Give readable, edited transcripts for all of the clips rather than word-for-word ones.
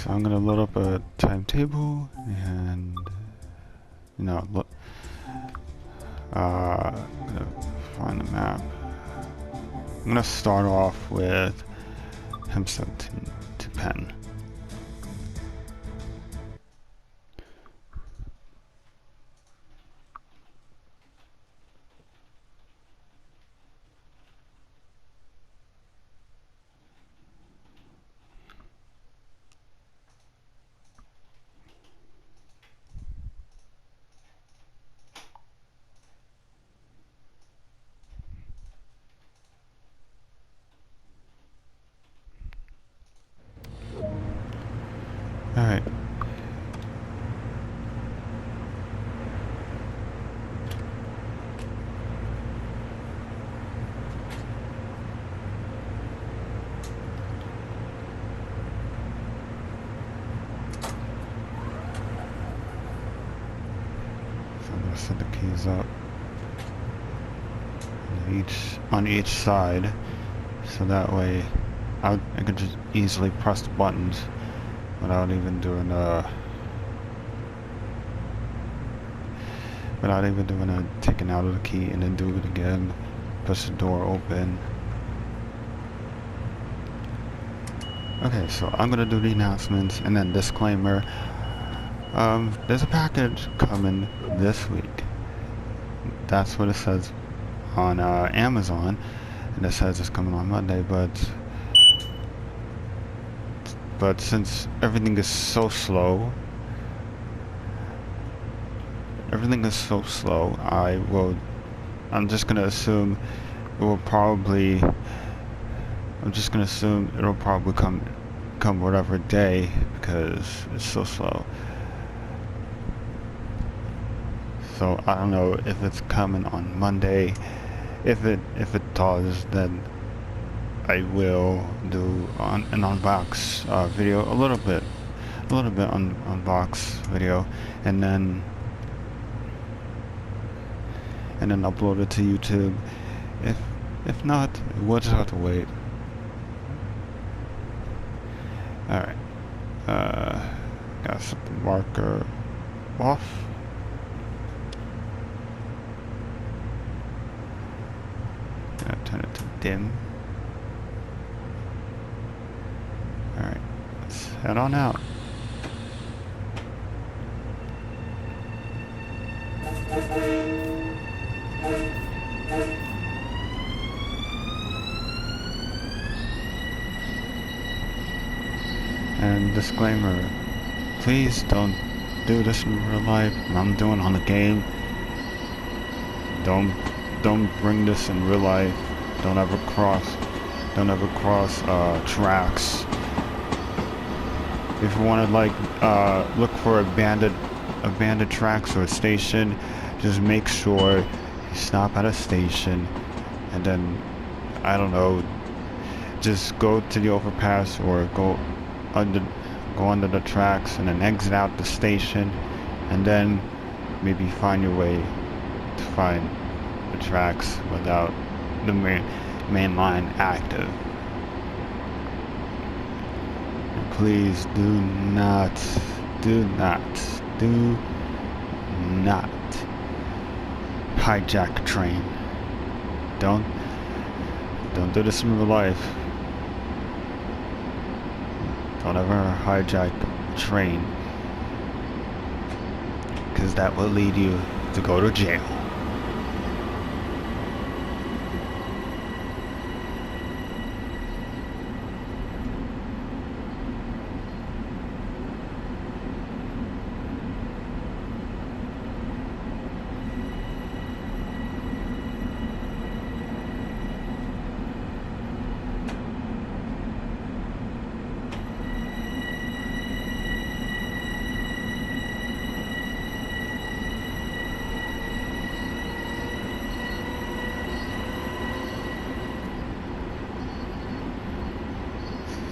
So I'm gonna load up a timetable and, you know, look. I'm gonna find the map. I'm gonna start off with Hempstead to Penn. Alright. So I'm gonna set the keys up on each side, so that way I can just easily press the buttons without even doing taking out of the key and then do it again. Push the door open. Okay, so I'm gonna do the announcements and then disclaimer. There's a package coming this week. That's what it says on Amazon, and it says it's coming on Monday, but since everything is so slow, I'm just gonna assume it'll probably come whatever day, because it's so slow. So I don't know if it's coming on Monday. If it does, then I will do an unbox video, a little bit unbox video, and then upload it to YouTube. If not, we'll just have to wait. Alright. Gotta set the marker off. Gonna turn it to dim. Alright, let's head on out. And disclaimer, please don't do this in real life. I'm doing on the game. Don't bring this in real life. Don't ever cross tracks. If you want to look for abandoned tracks or a station, just make sure you stop at a station, and then, I don't know, just go to the overpass or go under the tracks and then exit out the station, and then maybe find your way to find the tracks without the main line active. And please do not hijack a train. Don't do this in real life. Don't ever hijack a train, because that will lead you to go to jail.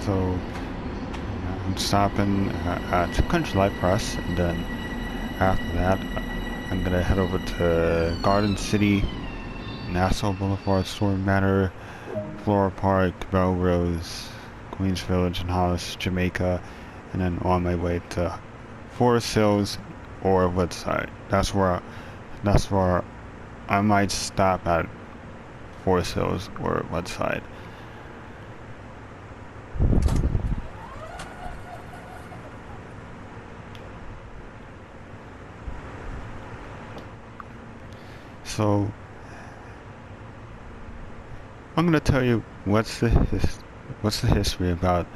So I'm stopping at Country Light Press, and then after that I'm gonna head over to Garden City, Nassau Boulevard, Storm Manor, Flora Park, Belrose, Queens Village and Hollis, Jamaica, and then on my way to Forest Hills or Woodside. That's where I might stop at Forest Hills or Woodside. So I'm gonna tell you what's the history about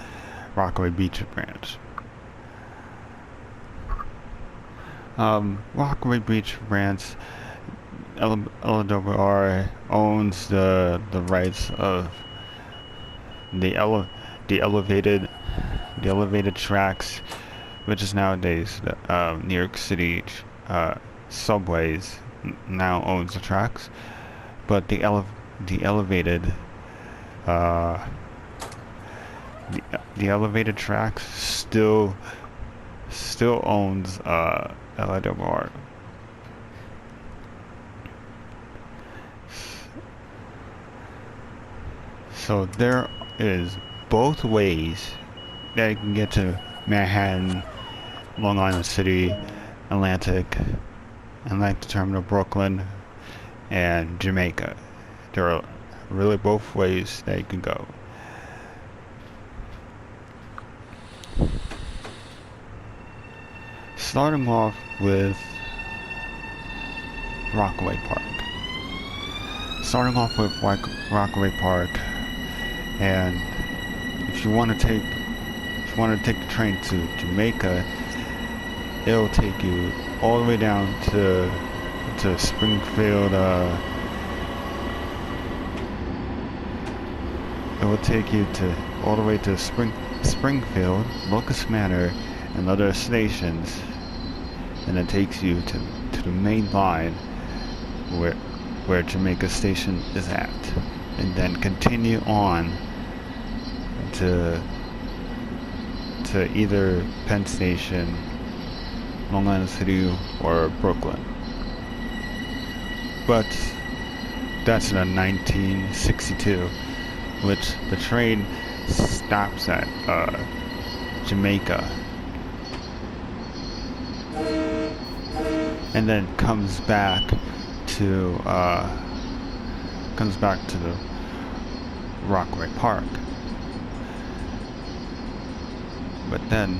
Rockaway Beach branch. Rockaway Beach branch, LIRR owns the rights of the elevated tracks, which is nowadays the New York City subways now owns the tracks, but the elevated tracks still owns LIRR. So there is both ways that you can get to Manhattan, Long Island City, Atlantic Terminal, Brooklyn, and Jamaica. There are really both ways that you can go. Starting off with Rockaway Park. Rockaway Park, and if you want to take the train to Jamaica, it'll take you all the way down to Springfield. It will take you all the way to Springfield, Locust Manor, and other stations, and it takes you to the main line where Jamaica Station is at, and then continue on to either Penn Station, Long Island City, or Brooklyn. But that's in 1962, which the train stops at Jamaica, and then comes back to the Rockaway Park. But then,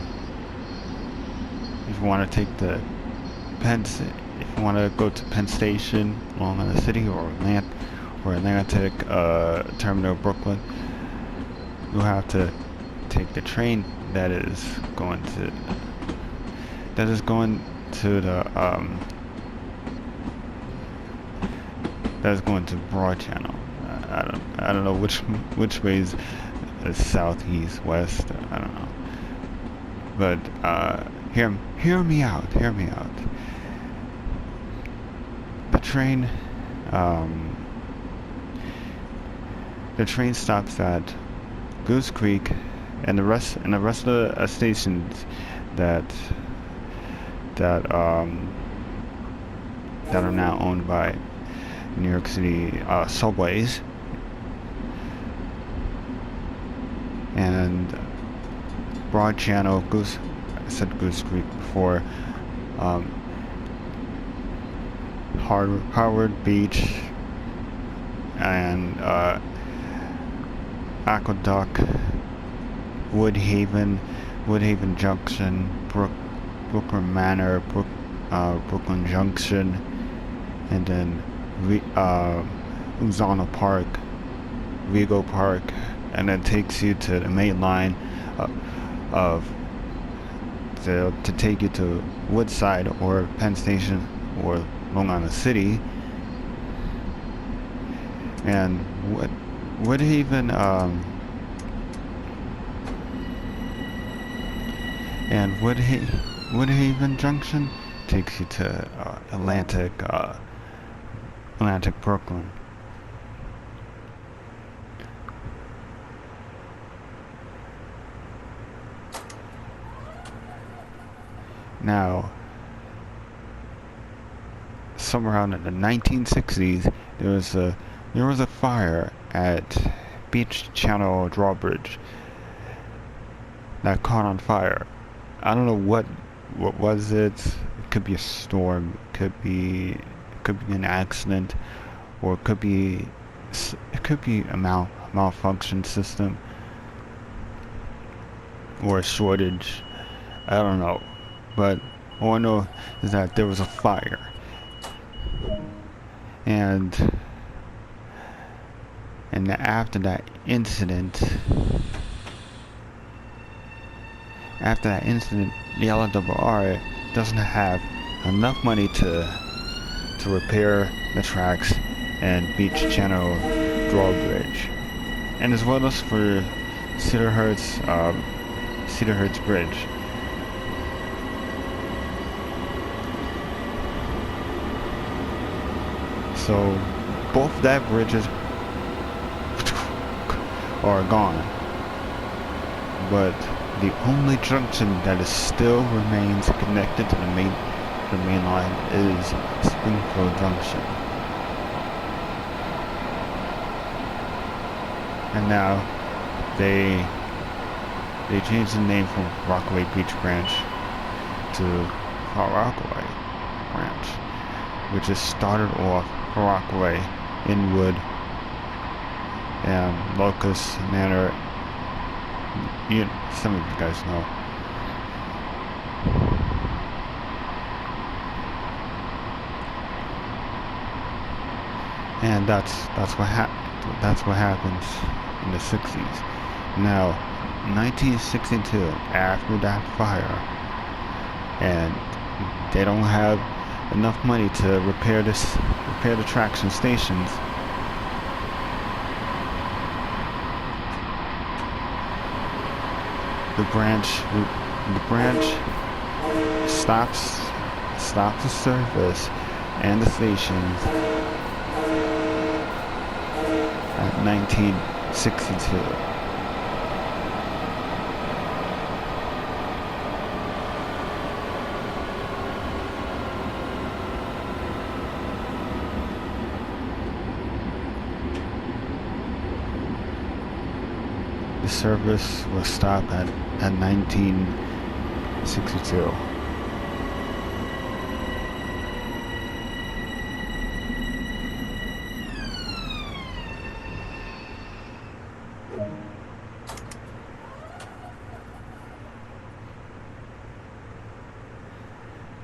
if you want to take if you want to go to Penn Station, Long Island City, or Atlantic Terminal, Brooklyn, you'll have to take the train that is going to Broad Channel. I don't know which ways is south, east, west. I don't know. But hear me out. The train stops at Goose Creek, and the rest of the stations that are now owned by New York City subways, and Broad Channel, I said Goose Creek before, Harvard Beach, and Aqueduct, Woodhaven Junction, Brooklyn Manor, Brooklyn Junction, and then Uzana Park, Rego Park, and then takes you to the main line to take you to Woodside or Penn Station or Long Island City. And Woodhaven Junction takes you to Atlantic Brooklyn. Now, somewhere around in the 1960s, there was a fire at Beach Channel Drawbridge that caught on fire. I don't know what was it. It could be a storm. It could be an accident, or it could be a malfunction system, or a shortage. I don't know, but all I know is that there was a fire, and after that incident, the LIRR doesn't have enough money to repair the tracks and beach channel drawbridge, and as well as for Cedar Hertz Bridge. So both that bridges are gone, but the only junction that is still remains connected to the main line is Springfield Junction. And now they changed the name from Rockaway Beach branch to Rockaway branch, which is started off Rockaway, Inwood, and Locust Manor. Some of you guys know. And that's what happens in the 60s. Now, 1962, after that fire, and they don't have enough money to repair the tracks and stations. The branch stops the service and the stations at 1962. The service was stopped at 1962.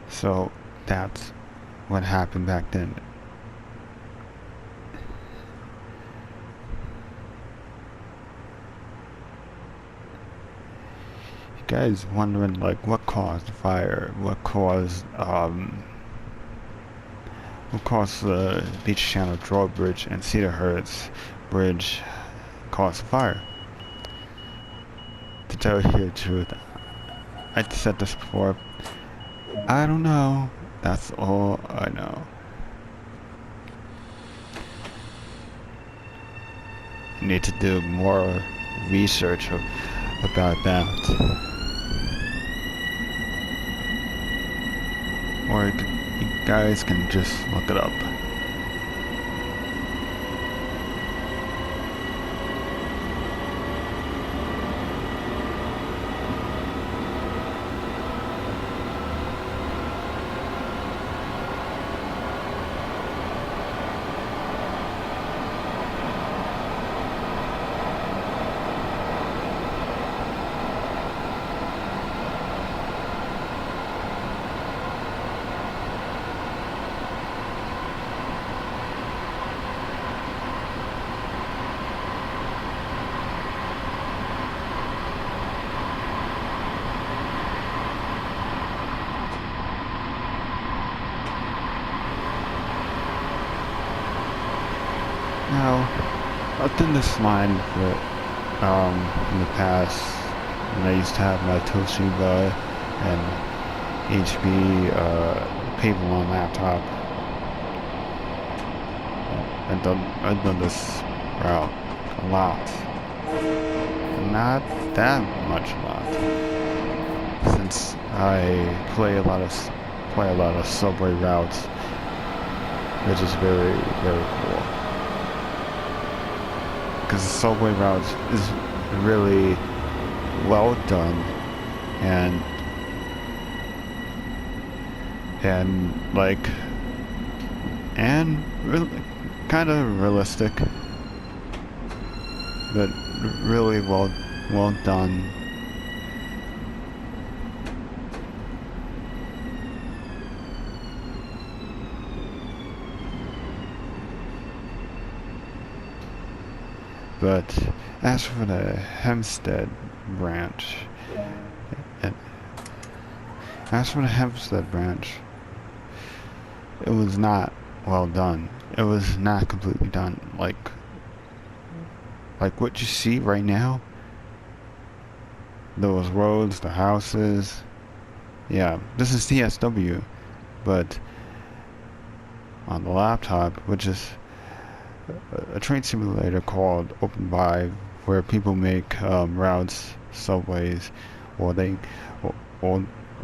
So that's what happened back then. You guys wondering like what caused the fire? What caused the Beach Channel drawbridge and Cedar Hertz Bridge caused the fire? To tell you the truth, I said this before. I don't know. That's all I know. I need to do more research about that. Or you guys can just look it up. Now, I've done this line in the past when I used to have my Toshiba and HP Paperone laptop. I've done this route a lot. Not that much a lot, since I play a lot of subway routes, which is very, very cool. Because the subway route is really well done, and and like, and kind of realistic, but really well done. But as for the Hempstead branch, it, it was not well done. It was not completely done. Like what you see right now, those roads, the houses. Yeah, this is TSW, but on the laptop, which is a train simulator called OpenVibe, where people make routes, subways, or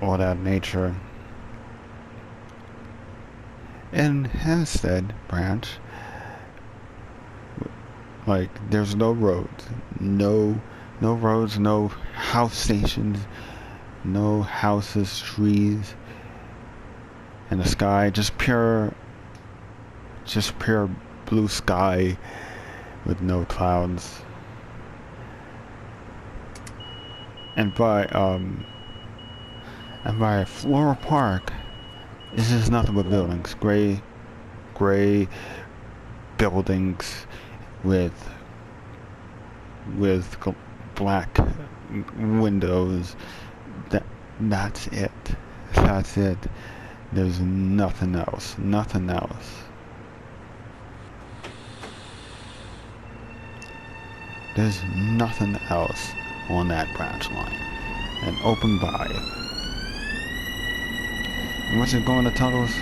all that nature. In Hempstead branch, like, there's no roads, no roads, no house stations, no houses, trees, and the sky, just pure blue sky with no clouds. And by Floral Park, it's just nothing but buildings, gray buildings with black windows. That's it. There's nothing else. There's nothing else on that branch line. And open by. And what's it going to tell us?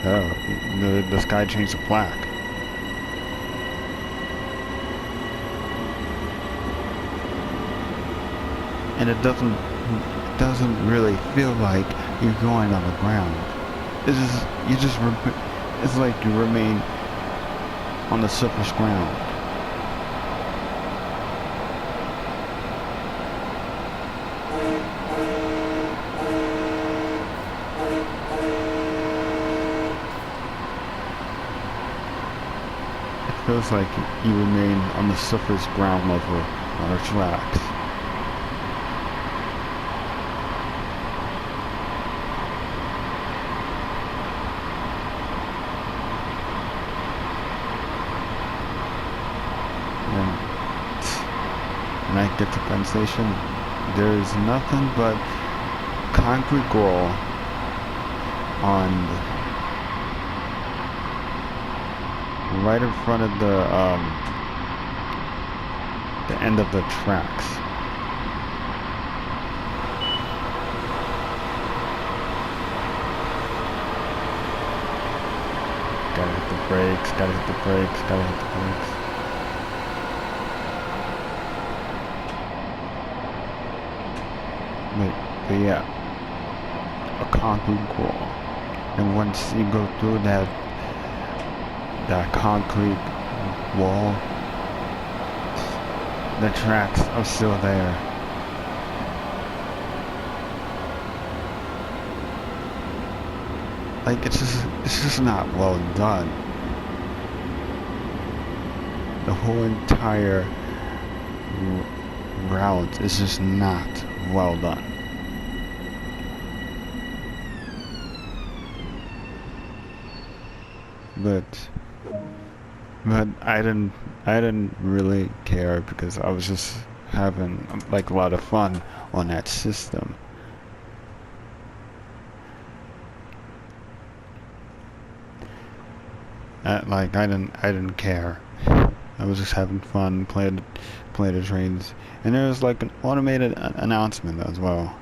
Oh, this guy changed the plaque. And it doesn't really feel like you're going on the ground. It's like you remain on the surface ground. It feels like you remain on the surface ground level on the tracks. When I get to Penn Station, there's nothing but concrete wall on right in front of the end of the tracks. Gotta hit the brakes, gotta hit the brakes. But yeah, a concrete wall, and once you go through that concrete wall, the tracks are still there. Like, it's just not well done. The whole entire route is just not well done. But I didn't really care, because I was just having like a lot of fun on that system. I didn't care. I was just having fun, playing the trains, and there was like an automated announcement as well.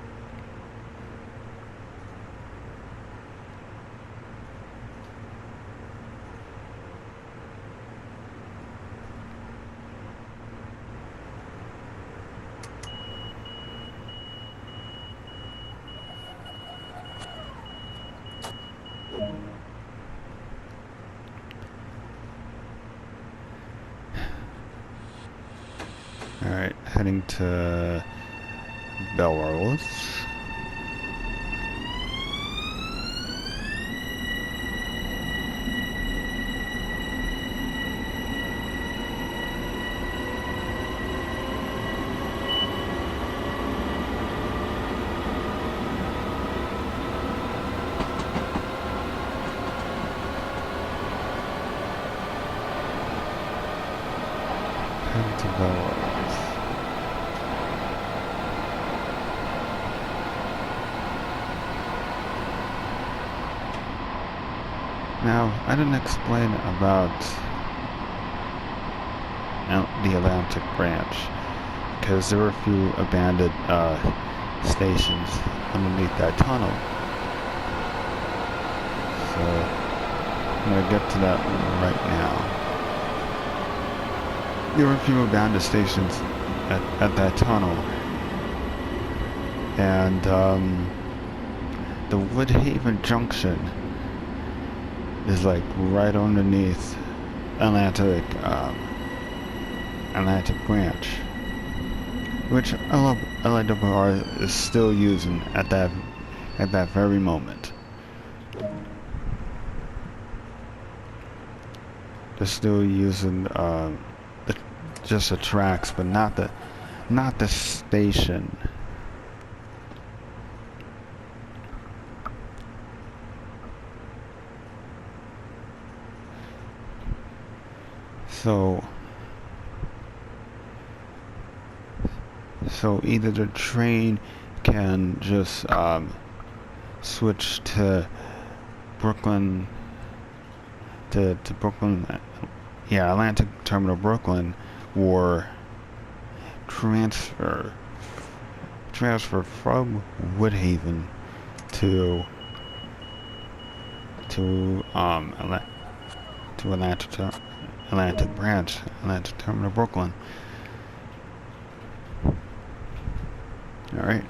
Alright, heading to Belrose. to go with. Now, I didn't explain about the Atlantic branch, because there were a few abandoned stations underneath that tunnel. So, I'm going to get to that right now. There were a few abandoned stations at that tunnel. And the Woodhaven Junction is like right underneath Atlantic branch, which LIRR is still using at that very moment. They're still using just the tracks, but not the station. So either the train can just switch to Brooklyn, to Brooklyn, yeah, Atlantic Terminal Brooklyn, or transfer from Woodhaven to Atlantic branch, Atlantic Terminal Brooklyn. All right.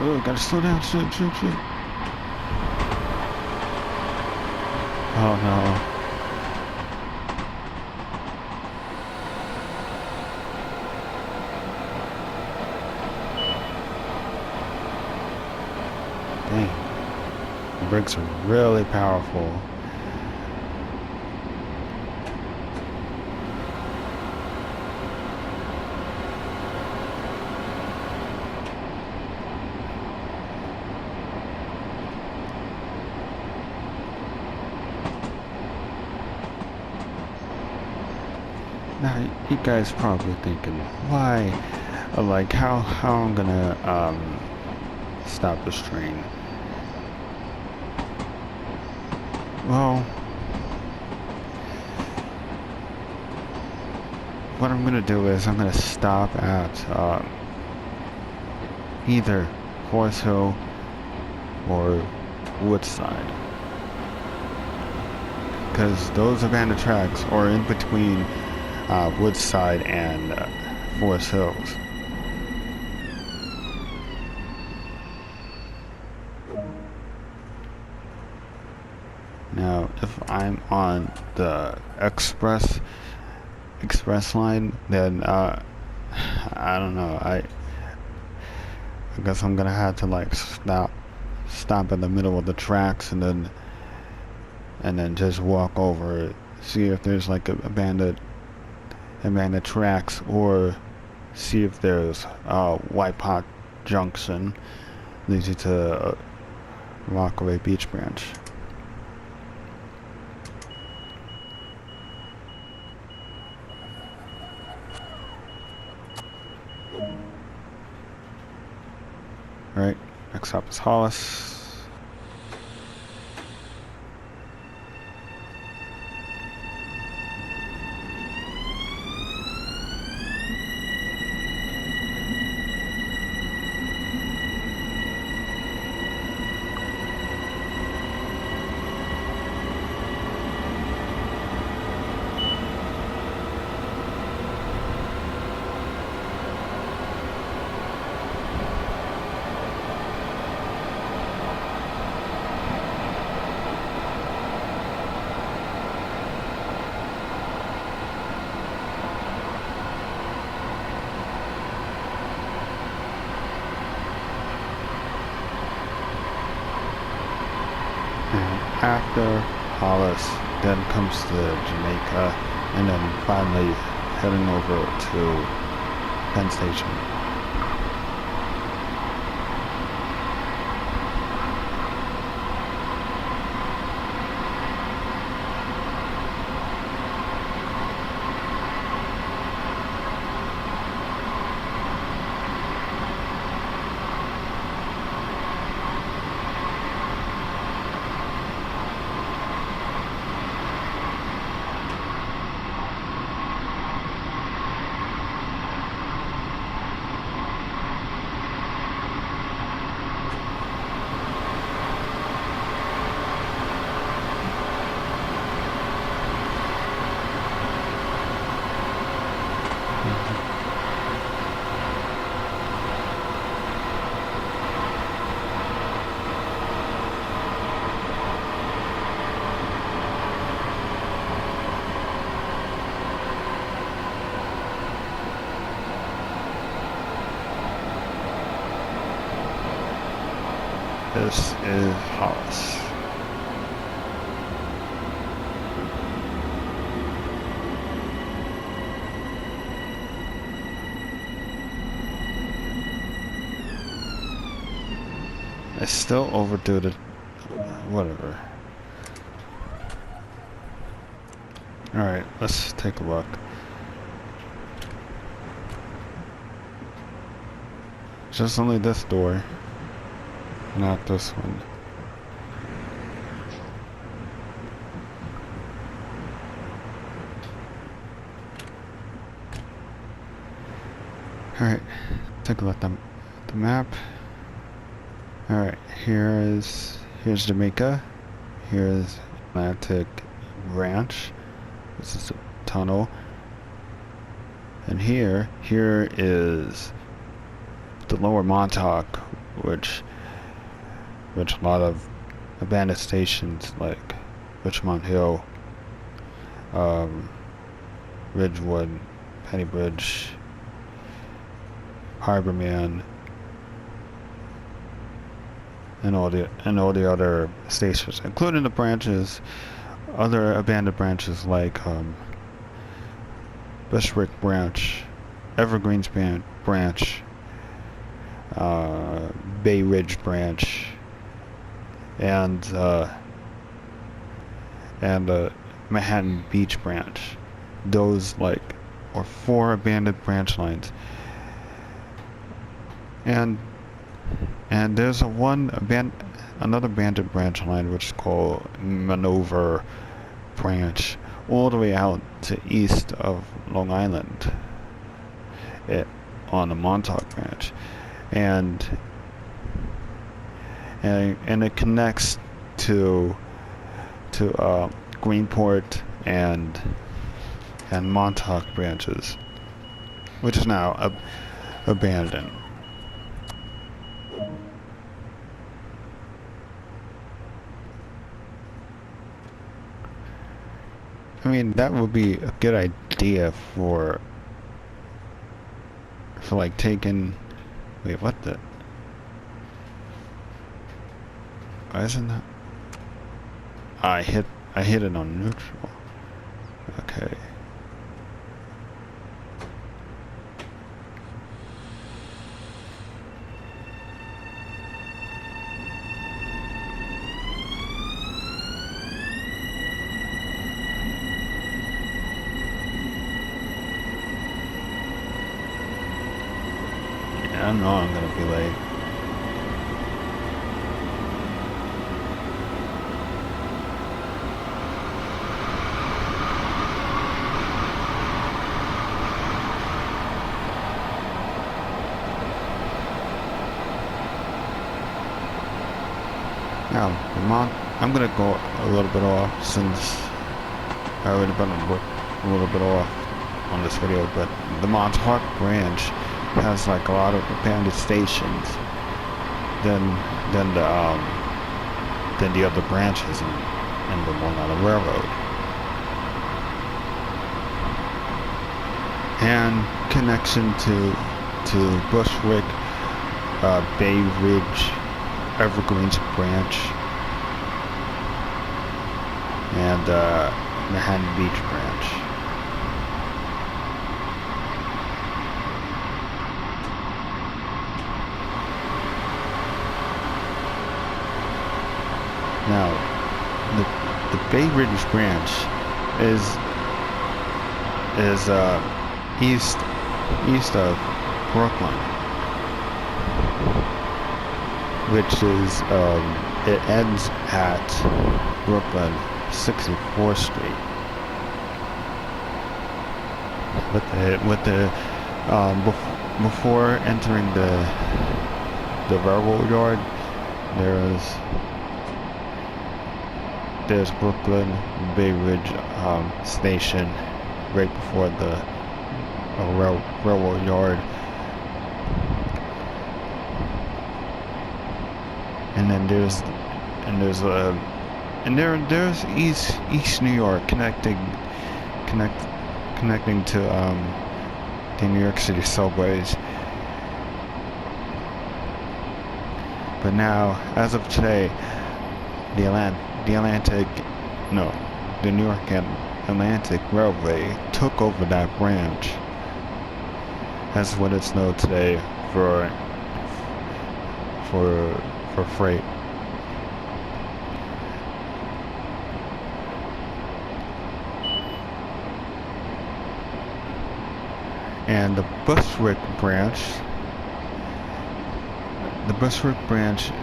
Oh, gotta slow down, shoot. Oh no. Dang. The brakes are really powerful. Now, you guys probably thinking, why, like, how I'm gonna, stop this train? Well, what I'm gonna do is I'm gonna stop at, either Forest Hill or Woodside, because those abandoned tracks are in between Woodside and Forest Hills. Now, if I'm on the express line, then I don't know. I guess I'm gonna have to like stop in the middle of the tracks and then just walk over, see if there's like abandoned tracks, or see if there's White Pot Junction leads you to Rockaway Beach branch. Alright, next stop is Hollis. after Hollis, then comes to Jamaica, and then finally heading over to Penn Station. This is Hollis. I still overdo the whatever. Alright, let's take a look. Just only this door, not this one. Alright, take a look at the map. Alright, here's Jamaica. Here's Atlantic Branch. This is a tunnel. And here is the Lower Montauk, which a lot of abandoned stations like Richmond Hill, Ridgewood, Penny Bridge, Harborman, and all the other stations, including the branches, other abandoned branches like Bushwick Branch, Evergreens Branch, Bay Ridge Branch, and Manhattan Beach Branch. Those are 4 abandoned branch lines, and there's another abandoned branch line which is called Manover Branch, all the way out to east of Long Island, on the Montauk Branch, and it connects to Greenport and Montauk branches, which is now abandoned. I mean, that would be a good idea for taking. Wait, what the? Why isn't that? I hit it on neutral. Okay. I know I'm gonna be late. Now, I'm gonna go a little bit off since I already been a little bit off on this video, but the Montauk Branch has a lot of abandoned stations than the other branches in the Long Island Railroad, and connection to Bushwick, Bay Ridge, Evergreens Branch, and Manhattan Beach branch. Now, the Bay Ridge branch is east of Brooklyn, which is it ends at Brooklyn 64th Street. Before entering the railroad yard, there's Brooklyn Bay Ridge station right before the railroad yard, and then there's East New York connecting to the New York City subways. But now, as of today, the New York and Atlantic Railway took over that branch. That's what it's known today for freight. And the Bushwick branch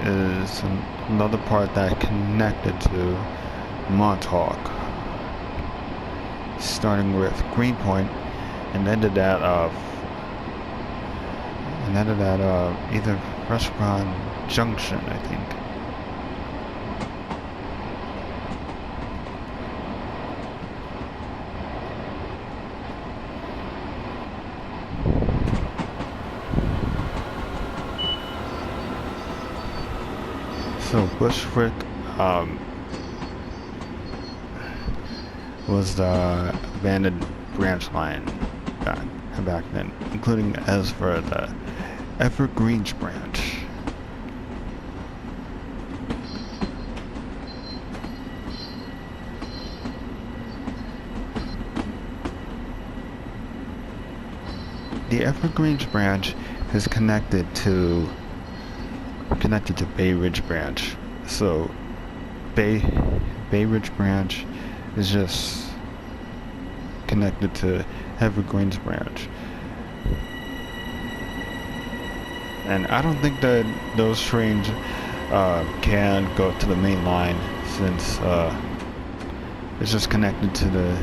is another part that connected to Montauk, starting with Greenpoint and ended at either Restaurant Junction, I think. So Bushwick was the abandoned branch line back then, including as for the Evergreens branch. The Evergreens branch is connected to Bay Ridge branch. So Bay Ridge branch is just connected to Evergreens branch. And I don't think that those trains can go to the main line, since it's just connected to the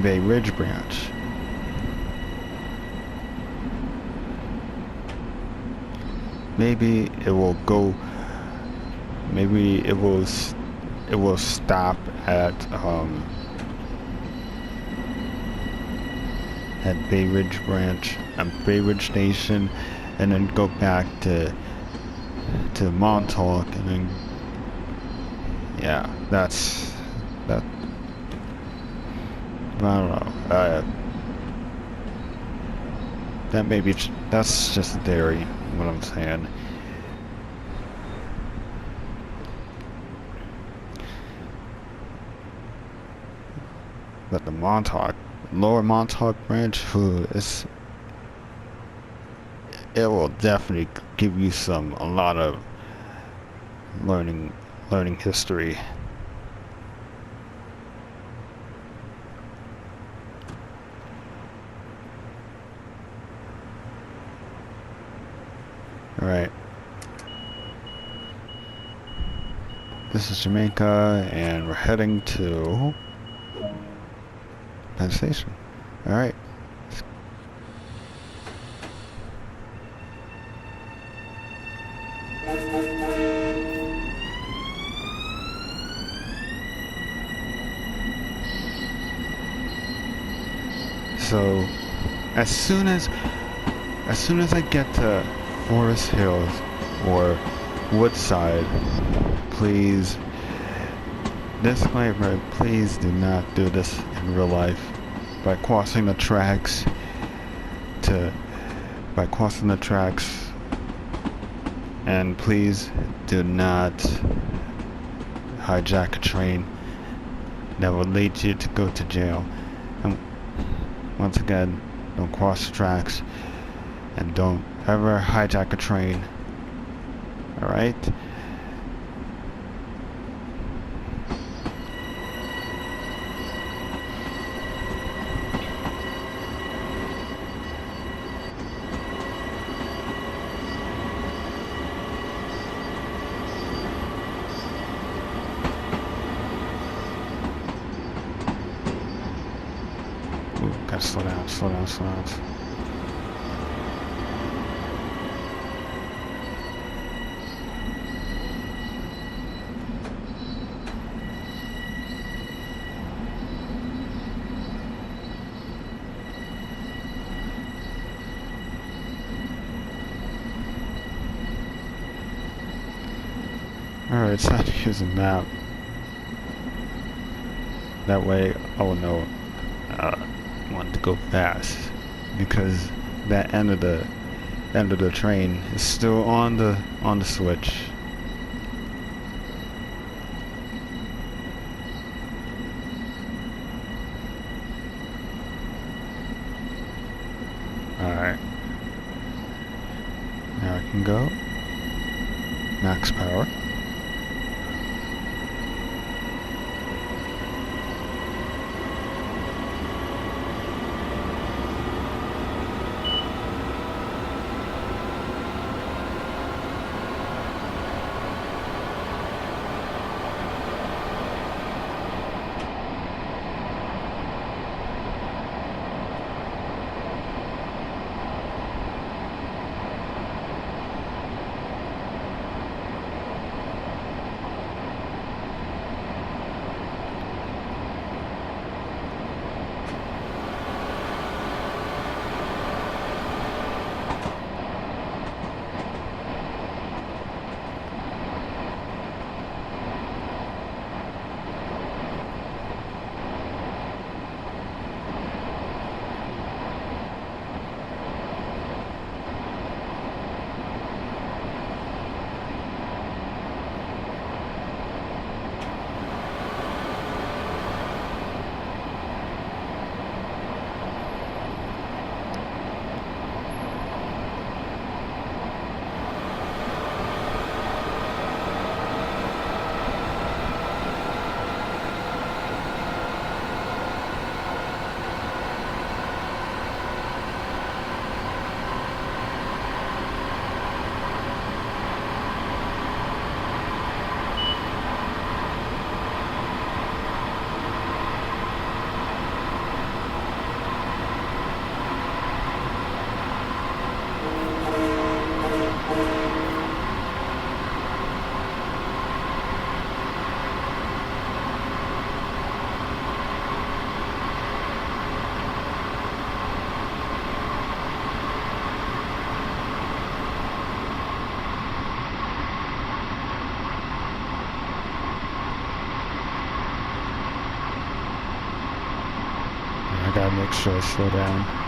Bay Ridge branch. Maybe it will stop at Bay Ridge branch and Bay Ridge station, and then go back to Montauk, and then that's that. I don't know. That's just a theory. What I'm saying. But the Lower Montauk branch, it will definitely give you a lot of learning history. Alright. This is Jamaica, and we're heading to Penn Station. Alright. So, as soon as I get to Forest Hills or Woodside, please, disclaimer, please do not do this in real life by crossing the tracks and please do not hijack a train that will lead you to go to jail. And once again, don't cross the tracks and don't ever hijack a train. Alright? Gotta slow down, slow down, slow down. Alright, it's time to use a map. That way I will know when to go fast, because that end of the train is still on the switch. Alright. Now I can go. Max power. Gotta make sure I slow down.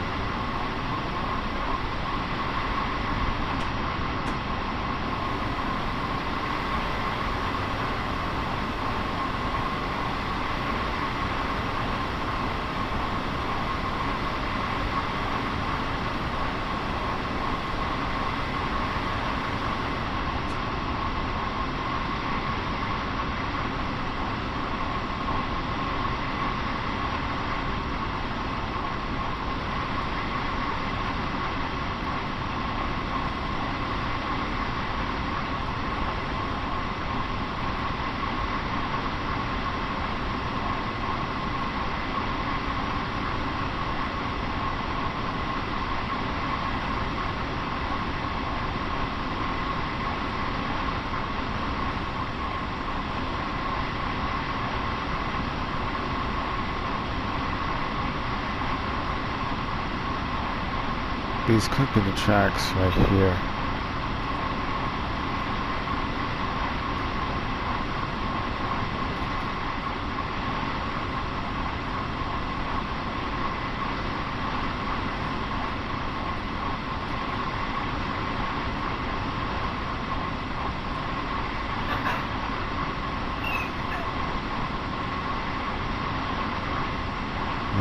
These could be the tracks right here.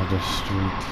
another street.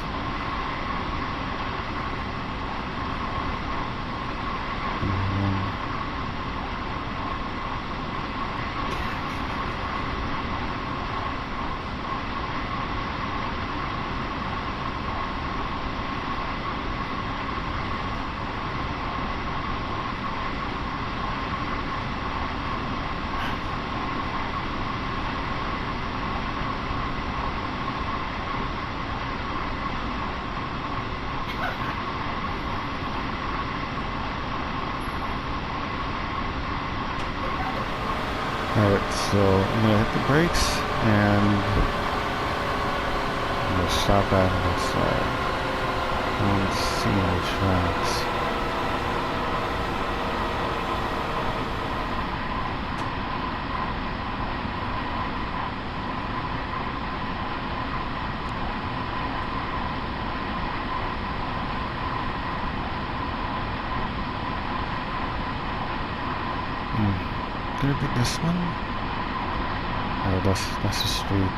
Alright, so I'm gonna hit the brakes and I'm gonna stop at this side. I don't see any tracks. Could it be this one? Oh, that's the street.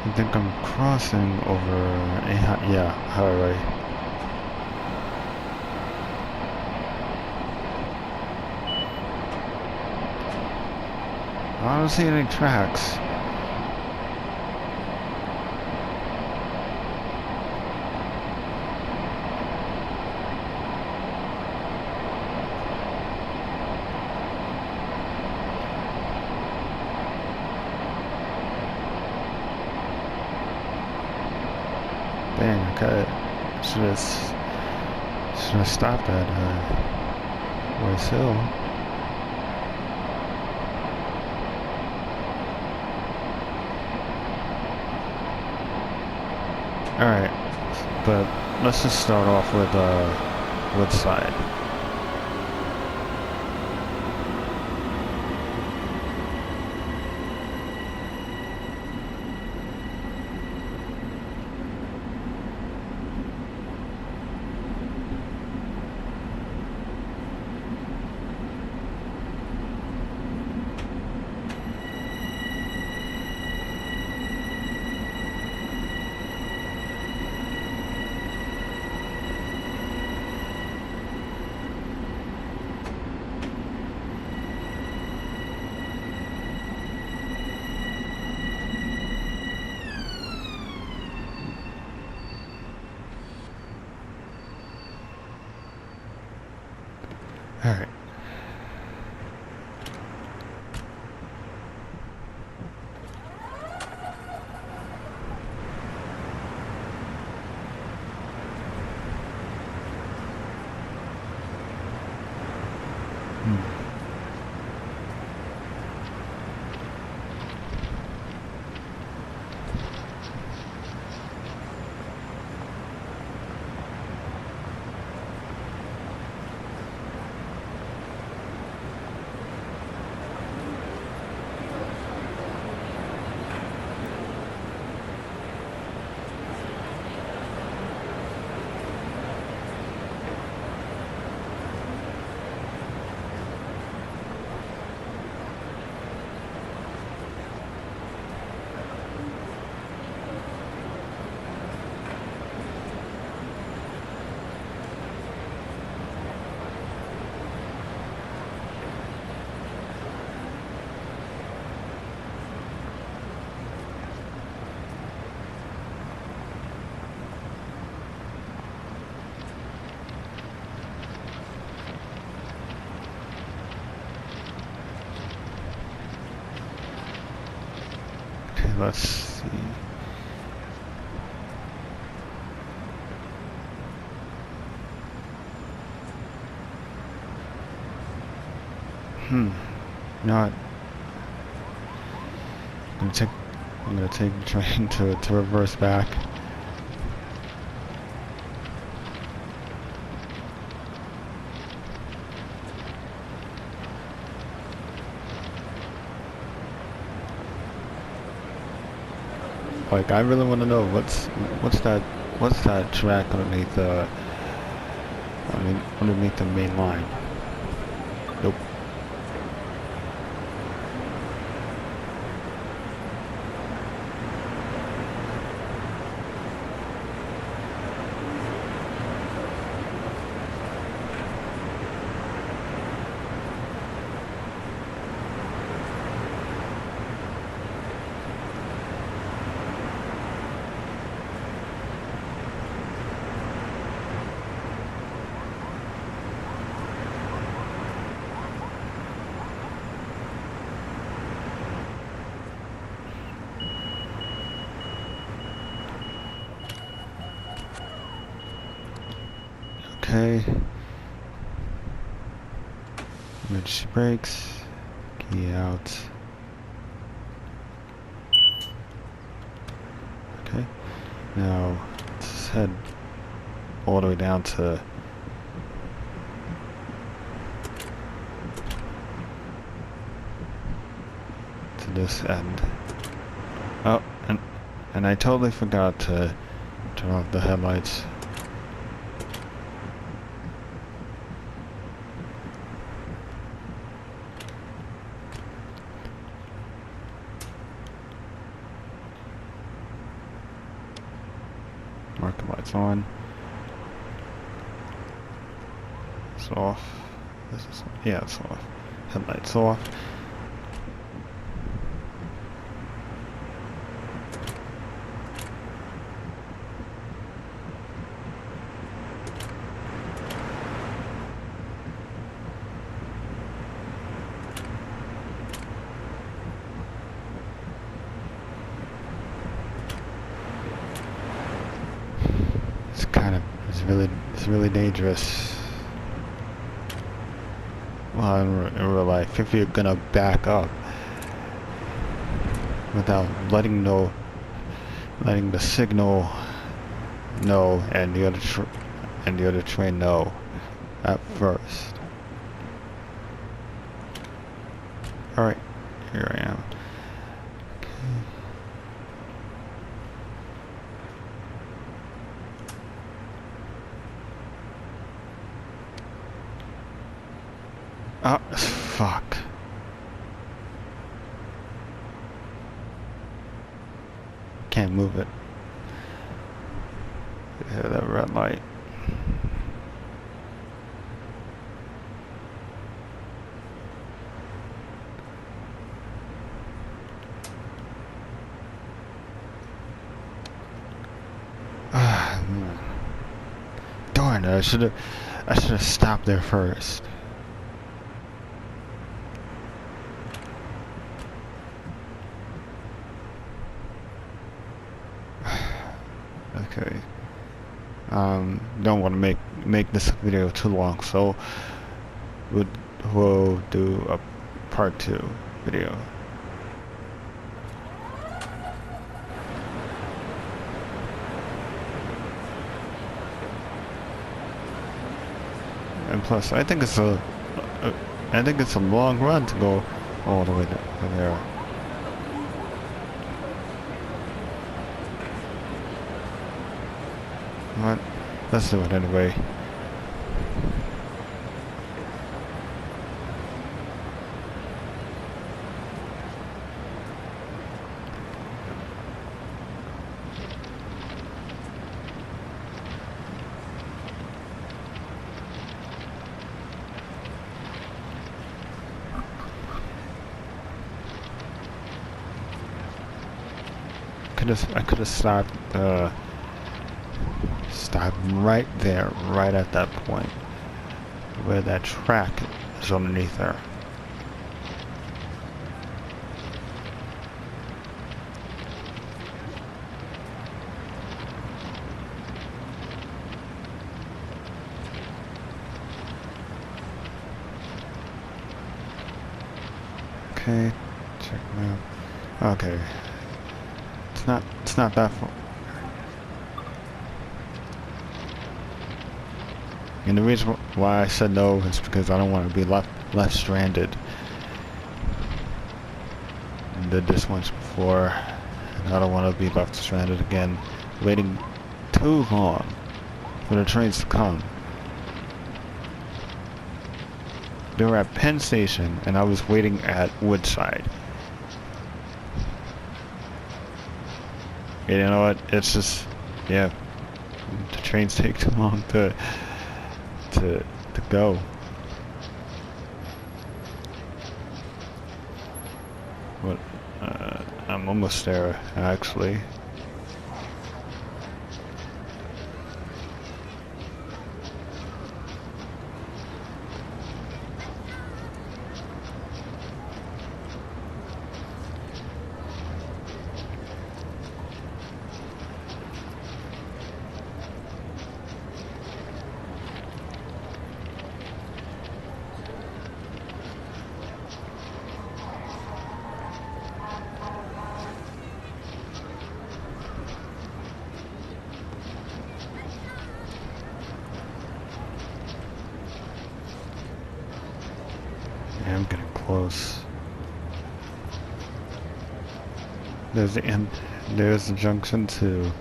I think I'm crossing over a highway. I don't see any tracks. Dang, okay. Should have stopped at Royce Hill. Alright, but let's just start off with Woodside. Alright. Let's see. Not. I'm gonna take the train to reverse back. Like, I really want to know what's that track underneath underneath the main line. Nope. Okay. Emergency brakes. Key out. Okay. Now let's head all the way down to this end. Oh, and I totally forgot to turn off the headlights. Marker lights on. It's off. This is, yeah, it's off. Headlights off. It's really dangerous. Well, in real life, if you're gonna back up without letting the signal know and the other train know at first. All right, here I am. Oh, fuck. Can't move it. Yeah, that red light. Darn it, I should have stopped there first. Okay. Don't want to make this video too long, so we'll do a part 2 video. And plus, I think it's a long run to go all the way to there. What? Let's do it anyway. I could have stopped right there, right at that point where that track is underneath there. Okay, check them out. Okay. It's not that far. And the reason why I said no is because I don't want to be left stranded. I did this once before, I don't want to be left stranded again, waiting too long for the trains to come. They were at Penn Station, and I was waiting at Woodside. You know what? It's just, yeah, the trains take too long to go. What? I'm almost there, actually. Yeah, I'm getting close. There's the junction to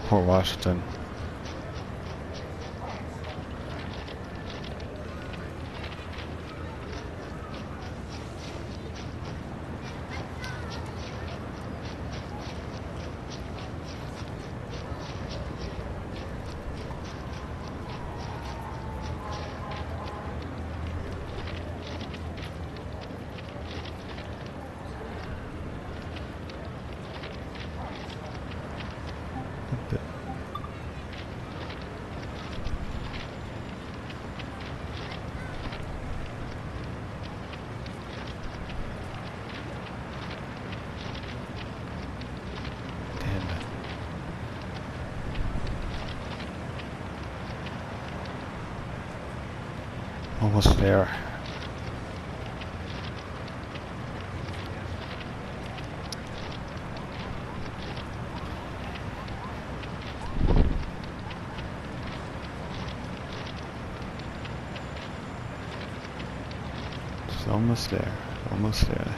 Port Washington. Almost there. It's almost there. Almost there.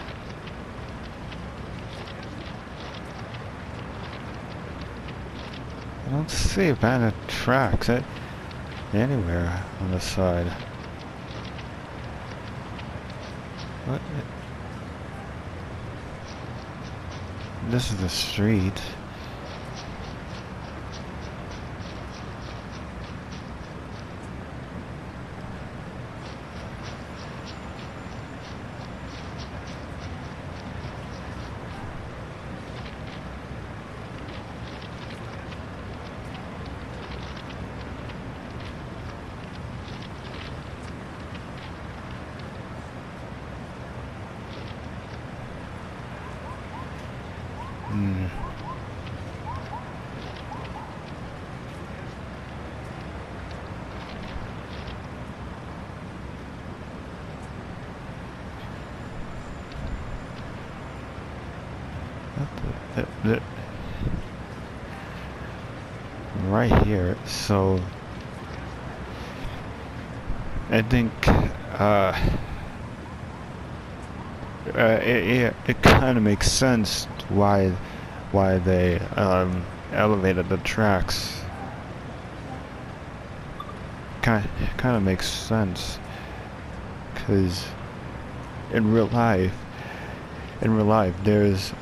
I don't see abandoned tracks anywhere on this side. What? This is the street. Right here, so I think it kind of makes sense why they elevated the tracks. Kind of makes sense, because in real life there's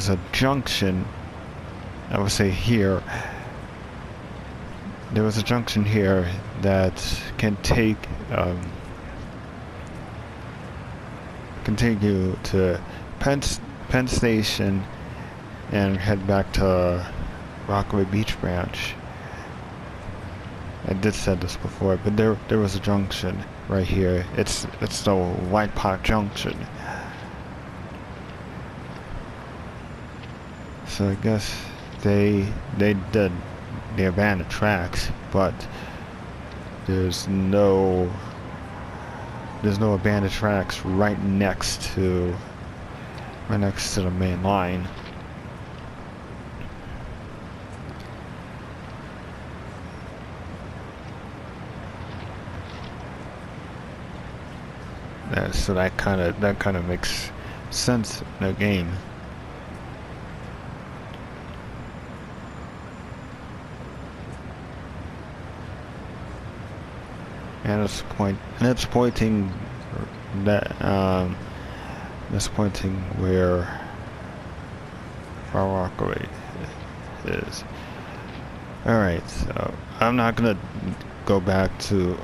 a junction. I would say here. There was a junction here that can take continue to Penn Station and head back to Rockaway Beach branch. I did said this before, but there was a junction right here. It's the White Pot Junction. So I guess they did the abandoned tracks, but there's no abandoned tracks right next to the main line. So that kind of makes sense in the game. and it's pointing that it's pointing where Rockaway is. Alright, so I'm not gonna go back to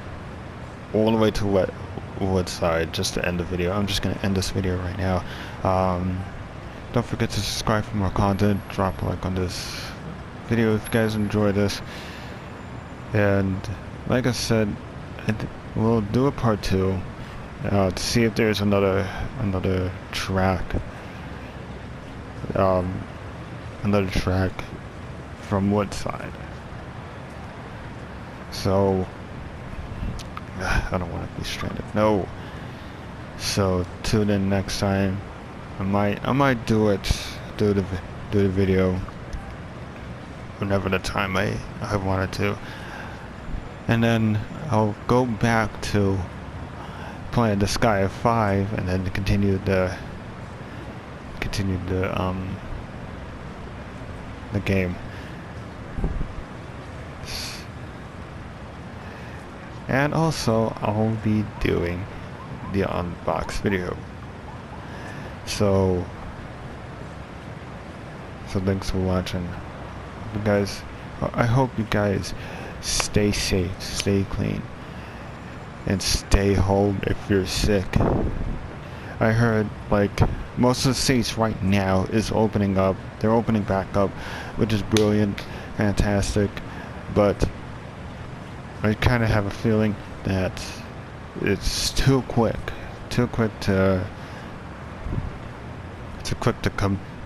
all the way to Woodside just to end the video. I'm just gonna end this video right now. Don't forget to subscribe for more content. Drop a like on this video if you guys enjoy this. And like I said, we'll do a part 2 to see if there's another track. Another track from Woodside. So I don't want to be stranded. No. So tune in next time. I might do the video whenever the time I wanted to, and then I'll go back to playing the Sky of 5 and then continue the game. And also I'll be doing the unbox video. So thanks for watching, you guys. I hope you guys stay safe, stay clean, and stay home if you're sick. I heard like most of the states right now is opening up. They're opening back up, which is brilliant, fantastic. But I kind of have a feeling that it's too quick to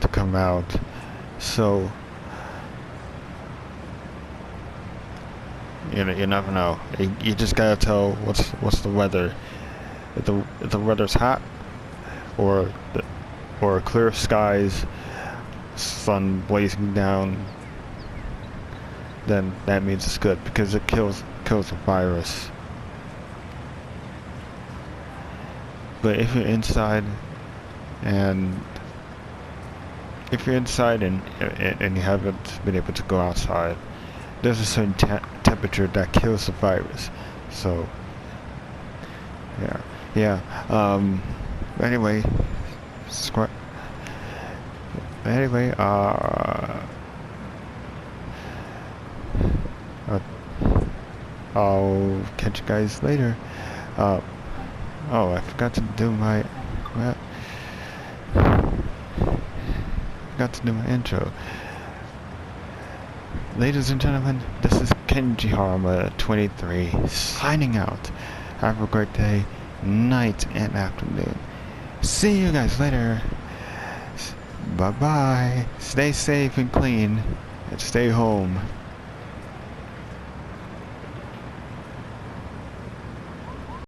come out. So you never know. You just gotta tell what's the weather. If the weather's hot or clear skies, sun blazing down, then that means it's good because it kills the virus. But if you're inside and you haven't been able to go outside, there's a certain temperature that kills the virus. So yeah. Anyway, subscribe. Anyway, I'll catch you guys later. Oh, I forgot to do my intro. Ladies and gentlemen, this is Kenji 23 signing out. Have a great day, night, and afternoon. See you guys later. Bye bye. Stay safe and clean, and stay home.